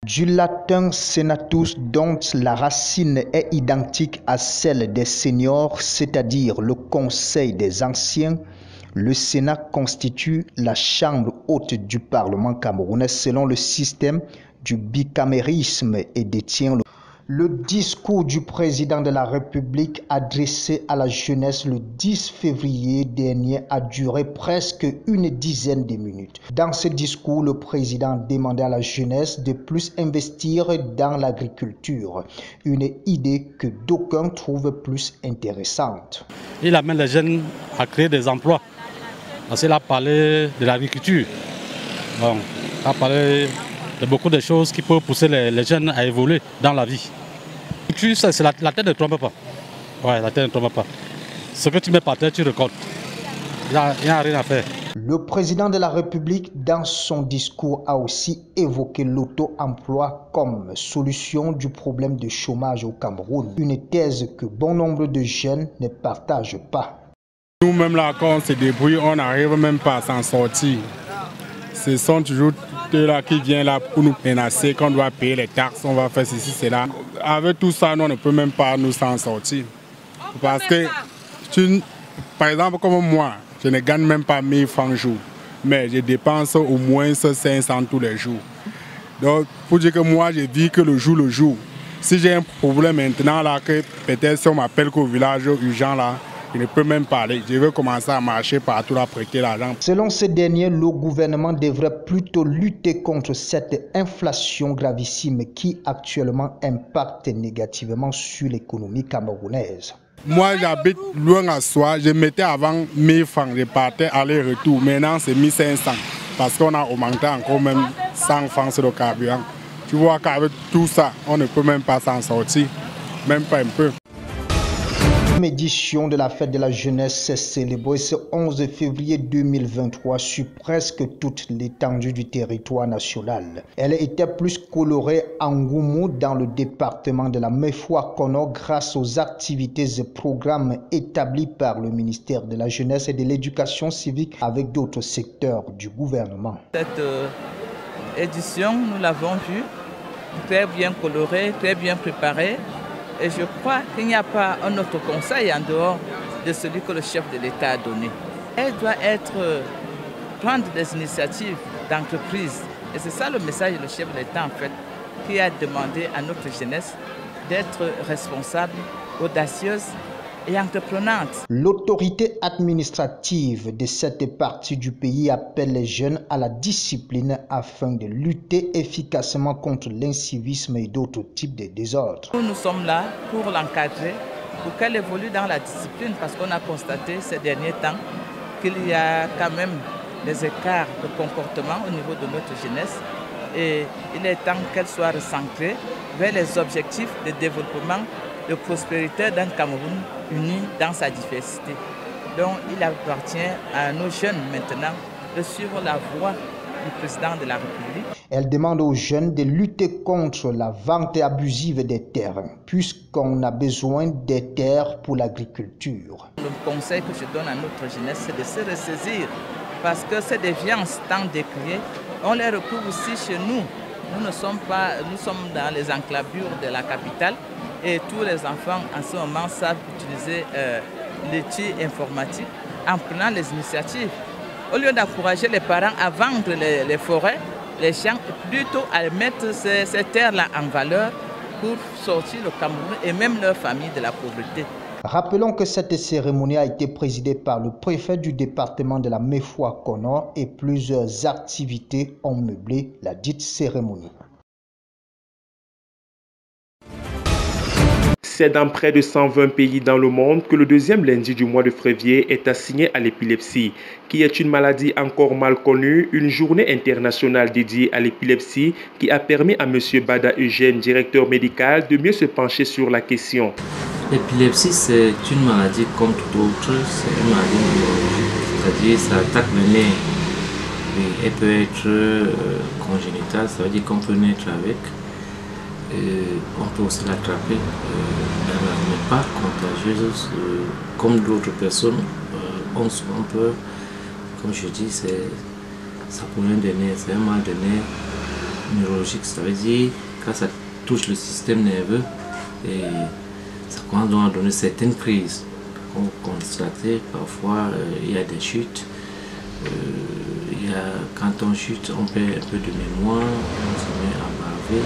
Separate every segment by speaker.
Speaker 1: Du latin senatus, dont la racine est identique à celle des seniors, c'est-à-dire le conseil des anciens, le Sénat constitue la chambre haute du Parlement camerounais selon le système du bicamérisme et détient le discours du président de la République adressé à la jeunesse le 10 février dernier a duré presque une dizaine de minutes. Dans ce discours, le président demandait à la jeunesse de plus investir dans l'agriculture, une idée que d'aucuns trouvent plus intéressante.
Speaker 2: Il amène les jeunes à créer des emplois. Parce qu'il a parlé de l'agriculture. Bon, il a parlé de beaucoup de choses qui peuvent pousser les jeunes à évoluer dans la vie. C'est la tête ne trompe pas. Ouais, la tête ne trompe pas. Ce que tu mets par terre, tu récoltes. Il n'y a rien à faire.
Speaker 1: Le président de la République, dans son discours, a aussi évoqué l'auto-emploi comme solution du problème de chômage au Cameroun. Une thèse que bon nombre de jeunes ne partagent pas.
Speaker 3: Nous-mêmes là, quand on se débrouille, on n'arrive même pas à s'en sortir. Ce sont toujours là qui viennent là pour nous menacer, qu'on doit payer les taxes, on va faire ceci, cela. Avec tout ça, nous, on ne peut même pas nous s'en sortir. Parce que, par exemple, comme moi, je ne gagne même pas 1000 francs jour, mais je dépense au moins 500 tous les jours. Donc, pour dire que moi, je vis que le jour. Si j'ai un problème maintenant, là, que peut-être si on m'appelle qu'au village urgent, là, je ne peux même pas aller. Je vais commencer à marcher partout à prêter l'argent.
Speaker 1: Selon ces derniers, le gouvernement devrait plutôt lutter contre cette inflation gravissime qui actuellement impacte négativement sur l'économie camerounaise.
Speaker 3: Moi, j'habite loin à Soie. Je mettais avant 1000 francs. Je partais aller-retour. Maintenant, c'est 1500. Parce qu'on a augmenté encore même 100 francs sur le carburant. Tu vois qu'avec tout ça, on ne peut même pas s'en sortir. Même pas un peu.
Speaker 1: Édition de la fête de la jeunesse s'est célébrée ce 11 février 2023 sur presque toute l'étendue du territoire national. Elle était plus colorée en Ngoumou dans le département de la Méfoua-Kono grâce aux activités et programmes établis par le ministère de la Jeunesse et de l'Éducation civique avec d'autres secteurs du gouvernement.
Speaker 4: Cette édition, nous l'avons vue, très bien colorée, très bien préparée. Et je crois qu'il n'y a pas un autre conseil en dehors de celui que le chef de l'État a donné. Elle doit prendre des initiatives d'entreprise. Et c'est ça le message du chef de l'État en fait, qui a demandé à notre jeunesse d'être responsable, audacieuse et entreprenante.
Speaker 1: L'autorité administrative de cette partie du pays appelle les jeunes à la discipline afin de lutter efficacement contre l'incivisme et d'autres types de désordres.
Speaker 4: Nous sommes là pour l'encadrer, pour qu'elle évolue dans la discipline parce qu'on a constaté ces derniers temps qu'il y a quand même des écarts de comportement au niveau de notre jeunesse et il est temps qu'elle soit recentrée vers les objectifs de développement, de prospérité d'un Cameroun uni dans sa diversité. Donc il appartient à nos jeunes maintenant de suivre la voie du président de la République.
Speaker 1: Elle demande aux jeunes de lutter contre la vente abusive des terres, puisqu'on a besoin des terres pour l'agriculture.
Speaker 4: Le conseil que je donne à notre jeunesse, c'est de se ressaisir, parce que ces déviances tant décriées, on les retrouve aussi chez nous. Nous sommes dans les enclavures de la capitale et tous les enfants en ce moment savent utiliser l'outil informatique en prenant les initiatives. Au lieu d'encourager les parents à vendre les forêts, les champs, plutôt à mettre ces terres-là en valeur pour sortir le Cameroun et même leur famille de la pauvreté.
Speaker 1: Rappelons que cette cérémonie a été présidée par le préfet du département de la Méfoua-Kono et plusieurs activités ont meublé la dite cérémonie.
Speaker 5: C'est dans près de 120 pays dans le monde que le deuxième lundi du mois de février est assigné à l'épilepsie, qui est une maladie encore mal connue, une journée internationale dédiée à l'épilepsie qui a permis à M. Bada Eugène, directeur médical, de mieux se pencher sur la question.
Speaker 6: L'épilepsie, c'est une maladie comme toute autre, c'est une maladie neurologique, c'est-à-dire ça attaque le nerf. Elle peut être congénitale, ça veut dire qu'on peut naître avec. On peut aussi l'attraper, elle n'est pas contagieuse comme d'autres personnes. On peut, comme je dis, ça pourrait un des nerfs, c'est un mal de nerfs neurologique, ça veut dire quand ça touche le système nerveux, et ça commence donc à donner certaines crises. On constate parfois il y a des chutes, quand on chute on perd un peu de mémoire, on se met à baver.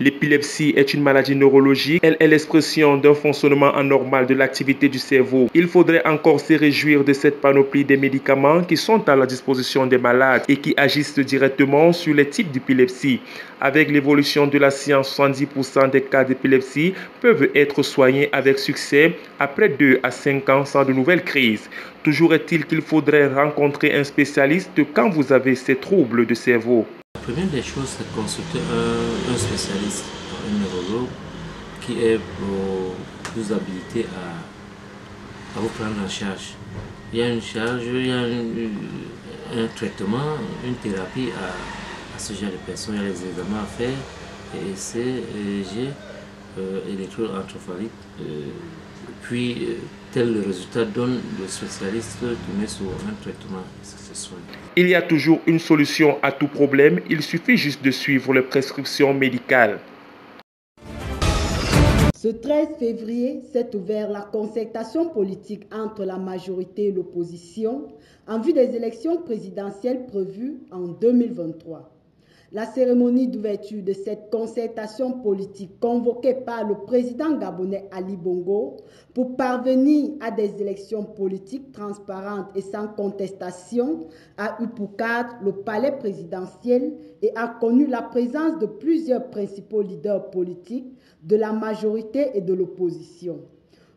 Speaker 5: L'épilepsie est une maladie neurologique. Elle est l'expression d'un fonctionnement anormal de l'activité du cerveau. Il faudrait encore se réjouir de cette panoplie des médicaments qui sont à la disposition des malades et qui agissent directement sur les types d'épilepsie. Avec l'évolution de la science, 70% des cas d'épilepsie peuvent être soignés avec succès après 2 à 5 ans sans de nouvelles crises. Toujours est-il qu'il faudrait rencontrer un spécialiste quand vous avez ces troubles de cerveau.
Speaker 6: La première des choses, c'est de consulter un spécialiste, un neurologue, qui est plus habilité à vous prendre en charge. Il y a une charge, il y a un traitement, une thérapie à ce genre de personnes. Il y a les examens à faire, ECG, électroencéphalite. Puis, tel le résultat donne, le spécialiste te met sur un traitement.
Speaker 5: Il y a toujours une solution à tout problème, il suffit juste de suivre les prescriptions médicales.
Speaker 7: Ce 13 février s'est ouvert la concertation politique entre la majorité et l'opposition en vue des élections présidentielles prévues en 2023. La cérémonie d'ouverture de cette concertation politique convoquée par le président gabonais Ali Bongo pour parvenir à des élections politiques transparentes et sans contestation a eu pour cadre le palais présidentiel et a connu la présence de plusieurs principaux leaders politiques de la majorité et de l'opposition.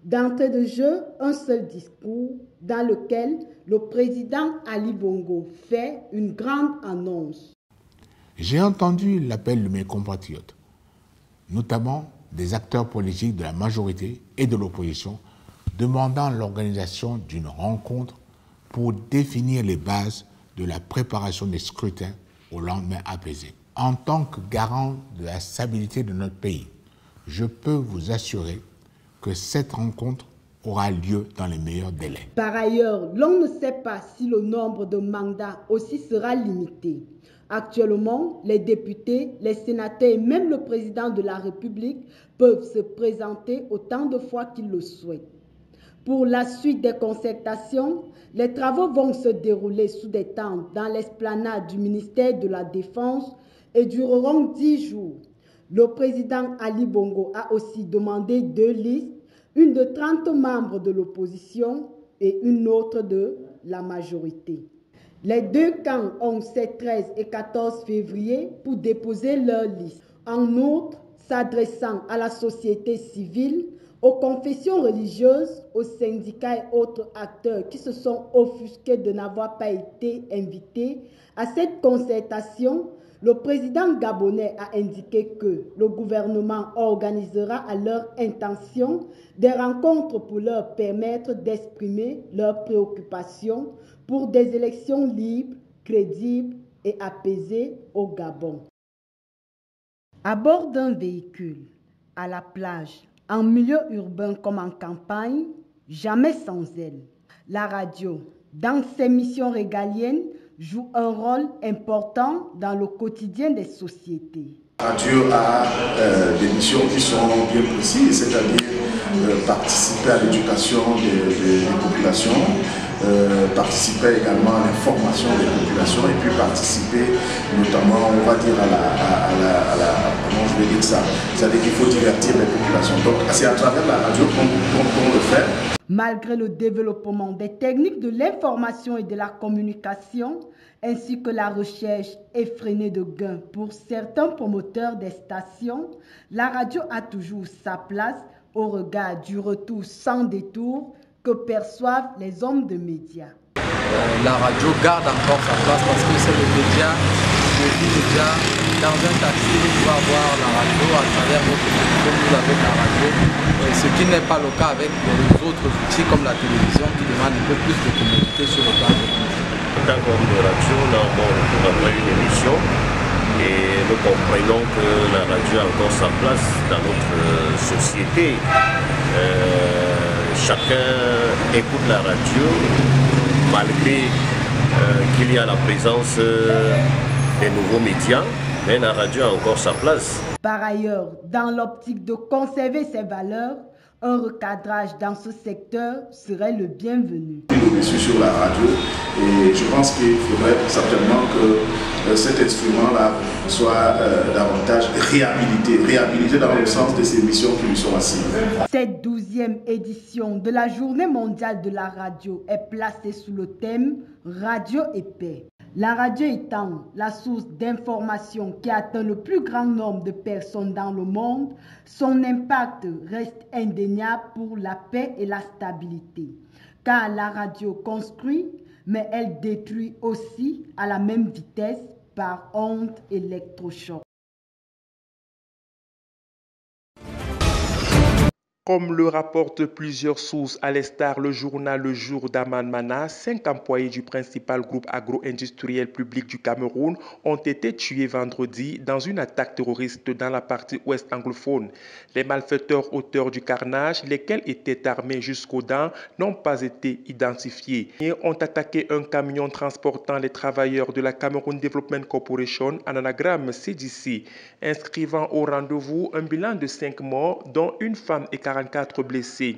Speaker 7: D'entrée de jeu, un seul discours dans lequel le président Ali Bongo fait une grande annonce.
Speaker 8: J'ai entendu l'appel de mes compatriotes, notamment des acteurs politiques de la majorité et de l'opposition, demandant l'organisation d'une rencontre pour définir les bases de la préparation des scrutins au lendemain apaisé. En tant que garant de la stabilité de notre pays, je peux vous assurer que cette rencontre aura lieu dans les meilleurs délais.
Speaker 7: Par ailleurs, l'on ne sait pas si le nombre de mandats aussi sera limité. Actuellement, les députés, les sénateurs et même le président de la République peuvent se présenter autant de fois qu'ils le souhaitent. Pour la suite des concertations, les travaux vont se dérouler sous des tentes dans l'esplanade du ministère de la Défense et dureront 10 jours. Le président Ali Bongo a aussi demandé 2 listes, une de 30 membres de l'opposition et une autre de la majorité. Les 2 camps ont ces 13 et 14 février pour déposer leur liste. En outre, s'adressant à la société civile, aux confessions religieuses, aux syndicats et autres acteurs qui se sont offusqués de n'avoir pas été invités à cette concertation, le président gabonais a indiqué que le gouvernement organisera à leur intention des rencontres pour leur permettre d'exprimer leurs préoccupations pour des élections libres, crédibles et apaisées au Gabon. À bord d'un véhicule, à la plage, en milieu urbain comme en campagne, jamais sans elle. La radio, dans ses missions régaliennes, joue un rôle important dans le quotidien des sociétés.
Speaker 9: La radio a des missions qui sont bien précises, c'est-à-dire participer à l'éducation des populations, participer également à l'information des populations et puis participer notamment, on va dire, comment je vais dire ça, c'est-à-dire qu'il faut divertir les populations. Donc c'est à travers la radio qu'on le fait.
Speaker 7: Malgré le développement des techniques de l'information et de la communication, ainsi que la recherche effrénée de gains pour certains promoteurs des stations, la radio a toujours sa place au regard du retour sans détour que perçoivent les hommes de médias.
Speaker 10: La radio garde encore sa place parce que c'est le média, dans un taxi, vous pouvez avoir la radio à travers votre téléphone, vous avez la radio, ce qui n'est pas le cas avec les autres outils comme la télévision qui demandent un peu plus de communauté sur le plan technique.
Speaker 11: En tant qu'homme de radio, nous avons une émission et nous comprenons que la radio a encore sa place dans notre société. Chacun écoute la radio malgré qu'il y a la présence des nouveaux médias. Mais la radio a encore sa place.
Speaker 7: Par ailleurs, dans l'optique de conserver ces valeurs, un recadrage dans ce secteur serait le bienvenu.
Speaker 9: Je suis sur la radio et je pense qu'il faudrait certainement que cet instrument-là soit davantage réhabilité dans le sens de ces missions qui lui sont assignées.
Speaker 7: Cette 12e édition de la Journée mondiale de la radio est placée sous le thème « Radio et paix ». La radio étant la source d'information qui atteint le plus grand nombre de personnes dans le monde, son impact reste indéniable pour la paix et la stabilité. Car la radio construit, mais elle détruit aussi à la même vitesse par ondes électrochocs.
Speaker 5: Comme le rapportent plusieurs sources, à l'instar le journal Le Jour d'Aman Mana, 5 employés du principal groupe agro-industriel public du Cameroun ont été tués vendredi dans une attaque terroriste dans la partie ouest anglophone. Les malfaiteurs auteurs du carnage, lesquels étaient armés jusqu'aux dents, n'ont pas été identifiés. Ils ont attaqué un camion transportant les travailleurs de la Cameroun Development Corporation, en anagramme CDC, inscrivant au rendez-vous un bilan de 5 morts, dont une femme et 44 blessés.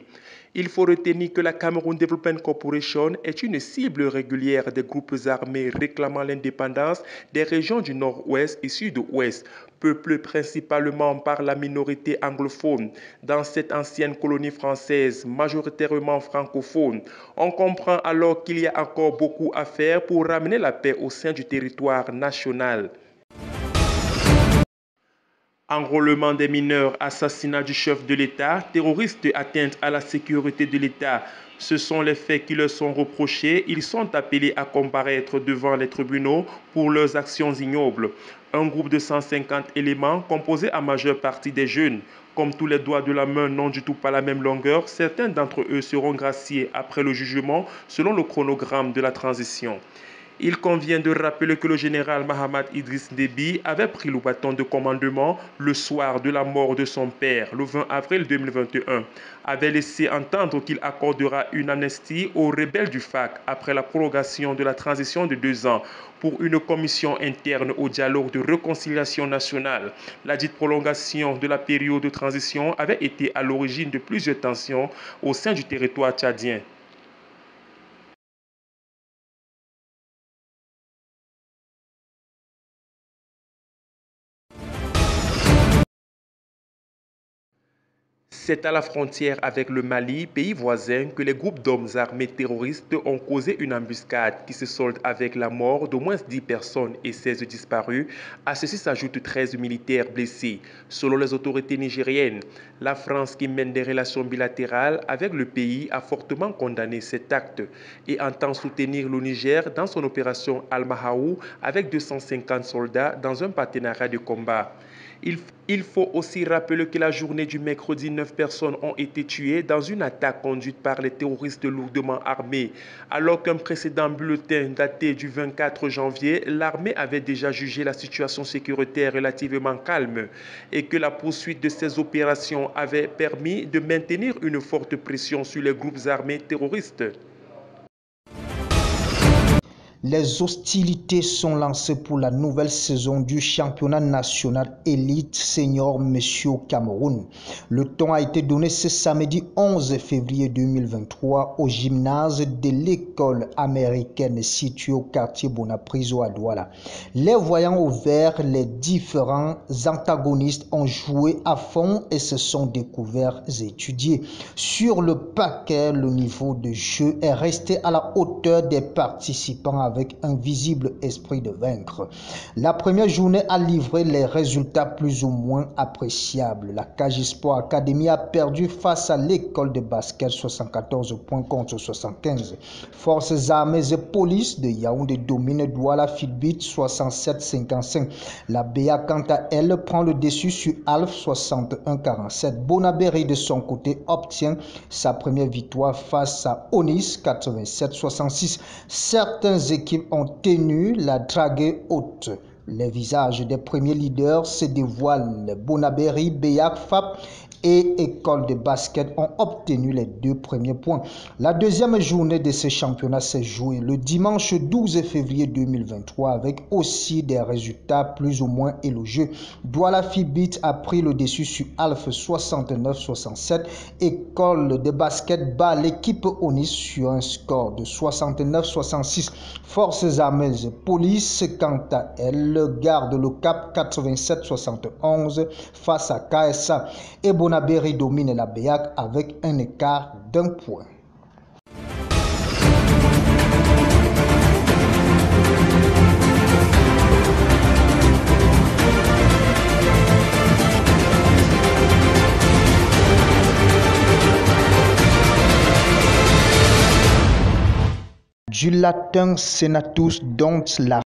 Speaker 5: Il faut retenir que la Cameroun Development Corporation est une cible régulière des groupes armés réclamant l'indépendance des régions du nord-ouest et sud-ouest, peuplées principalement par la minorité anglophone. Dans cette ancienne colonie française, majoritairement francophone, on comprend alors qu'il y a encore beaucoup à faire pour ramener la paix au sein du territoire national. Enrôlement des mineurs, assassinat du chef de l'État, terroriste, atteinte à la sécurité de l'État. Ce sont les faits qui leur sont reprochés. Ils sont appelés à comparaître devant les tribunaux pour leurs actions ignobles. Un groupe de 150 éléments composé en majeure partie des jeunes. Comme tous les doigts de la main n'ont du tout pas la même longueur, certains d'entre eux seront graciés après le jugement selon le chronogramme de la transition. Il convient de rappeler que le général Mahamat Idriss Déby avait pris le bâton de commandement le soir de la mort de son père, le 20 avril 2021, avait laissé entendre qu'il accordera une amnistie aux rebelles du FAC après la prolongation de la transition de 2 ans pour une commission interne au dialogue de réconciliation nationale. La dite prolongation de la période de transition avait été à l'origine de plusieurs tensions au sein du territoire tchadien. C'est à la frontière avec le Mali, pays voisin, que les groupes d'hommes armés terroristes ont causé une embuscade qui se solde avec la mort d'au moins 10 personnes et 16 disparus. À ceci s'ajoutent 13 militaires blessés. Selon les autorités nigériennes, la France, qui mène des relations bilatérales avec le pays, a fortement condamné cet acte et entend soutenir le Niger dans son opération Al-Mahaou avec 250 soldats dans un partenariat de combat. Il faut aussi rappeler que la journée du mercredi, 9 personnes ont été tuées dans une attaque conduite par les terroristes lourdement armés. Alors qu'un précédent bulletin daté du 24 janvier, l'armée avait déjà jugé la situation sécuritaire relativement calme et que la poursuite de ces opérations avait permis de maintenir une forte pression sur les groupes armés terroristes.
Speaker 1: Les hostilités sont lancées pour la nouvelle saison du championnat national élite senior Monsieur Cameroun. Le ton a été donné ce samedi 11 février 2023 au gymnase de l'école américaine située au quartier Bonapriso à Douala. Les voyants au vert, les différents antagonistes ont joué à fond et se sont découverts et étudiés. Sur le parquet, le niveau de jeu est resté à la hauteur des participants avec un visible esprit de vaincre. La première journée a livré les résultats plus ou moins appréciables. La Cage Sport Academy a perdu face à l'école de basket 74 points contre 75. Forces armées et police de Yaoundé domine Douala Fitbit 67-55. La BA quant à elle prend le dessus sur Alf 61-47. Bonabéry de son côté obtient sa première victoire face à Onis 87-66. Certaines équipes ont tenu la draguée haute Les visages des premiers leaders se dévoilent. Bonaberi, Beyak, FAP et École de basket ont obtenu les 2 premiers points. La deuxième journée de ce championnat s'est jouée le dimanche 12 février 2023 avec aussi des résultats plus ou moins élogieux. Douala Fibit a pris le dessus sur Alpha 69-67. École de basket bat l'équipe Onis sur un score de 69-66. Forces armées et police, quant à elle, garde le cap 87-71 face à KSA. Et Bonaberi domine la Beyak avec un écart d'1 point. Du latin senatus, dont la